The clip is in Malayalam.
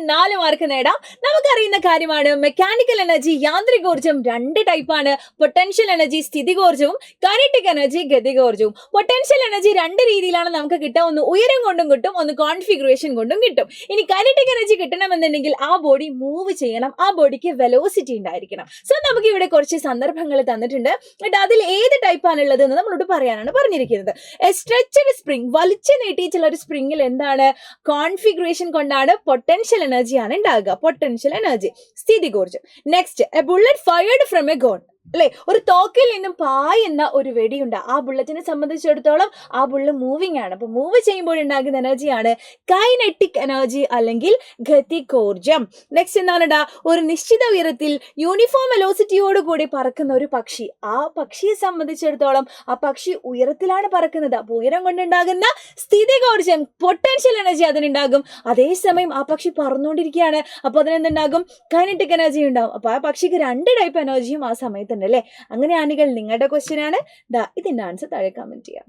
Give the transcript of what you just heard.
4 മാർക്ക് നേടാം. നമുക്കറിയുന്ന കാര്യമാണ് മെക്കാനിക്കൽ എനർജി യാന്ത്രികോർജം 2 ടൈപ്പാണ്. പൊട്ടൻഷ്യൽ എനർജി സ്ഥിതികോർജവും കൈനറ്റിക് എനർജി ഗതികോർജവും. പൊട്ടൻഷ്യൽ എനർജി 2 രീതിയിലാണ് നമുക്ക് കിട്ടുക. ഒന്ന് ഉയരം കൊണ്ടും കിട്ടും, ഒന്ന് കോൺഫിഗറേഷൻ കൊണ്ടും കിട്ടും. ഇനി കൈനറ്റിക് എനർജി കിട്ടണമെന്നുണ്ടെങ്കിൽ ആ ബോഡി മൂവ് ചെയ്യണം, ആ ബോഡിക്ക് വെലോസിറ്റി ഉണ്ടായിരിക്കണം. സോ നമുക്ക് ഇവിടെ കുറച്ച് സന്ദർഭങ്ങൾ തന്നിട്ടുണ്ട്. അതിൽ ഏത് ടൈപ്പാണുള്ളത് എന്ന് നമ്മളോട് പറയാനാണ് പറഞ്ഞിരിക്കുന്നത്. സ്ട്രെച്ചഡ് സ്പ്രിംഗ്, വലിച്ചു നീട്ടിയിട്ടുള്ള ഒരു സ്പ്രിംഗിൽ എന്താണ് കോൺഫിഗറേഷൻ കൊണ്ടാണ് പൊട്ടൻഷ്യൽ എനർജിയാണ് ഉണ്ടാകുക. പൊട്ടൻഷ്യൽ എനർജി സ്ഥിതികോർജം. Next, a bullet fired from a gun, അല്ലെ, ഒരു തോക്കിൽ നിന്നും പായുന്ന ഒരു വെടിയുണ്ട്. ആ ബുള്ളറ്റിനെ സംബന്ധിച്ചിടത്തോളം ആ ബുള്ളറ്റ് മൂവിങ് ആണ്. അപ്പൊ മൂവ് ചെയ്യുമ്പോൾ ഉണ്ടാകുന്ന എനർജിയാണ് കൈനറ്റിക് എനർജി അല്ലെങ്കിൽ ഗതികോർജം. നെക്സ്റ്റ് എന്താണ്, ഒരു നിശ്ചിത ഉയരത്തിൽ യൂണിഫോം വെലോസിറ്റിയോട് കൂടി പറക്കുന്ന ഒരു പക്ഷി. ആ പക്ഷിയെ സംബന്ധിച്ചിടത്തോളം ആ പക്ഷി ഉയരത്തിലാണ് പറക്കുന്നത്. അപ്പൊ ഉയരം കൊണ്ടുണ്ടാകുന്ന സ്ഥിതികോർജം, പൊട്ടൻഷ്യൽ എനർജി അതിനുണ്ടാകും. അതേസമയം ആ പക്ഷി പറന്നുകൊണ്ടിരിക്കുകയാണ്. അപ്പൊ അതിനെന്തുണ്ടാകും, കൈനറ്റിക് എനർജി ഉണ്ടാകും. അപ്പൊ ആ പക്ഷിക്ക് 2 ടൈപ്പ് എനർജിയും ആ സമയത്ത് അല്ലേ. അങ്ങനെയാണെങ്കിൽ നിങ്ങളുടെ ക്വസ്റ്റ്യൻ ആണ്. ഇതിന്റെ ആൻസർ താഴെ കമന്റ് ചെയ്യാം.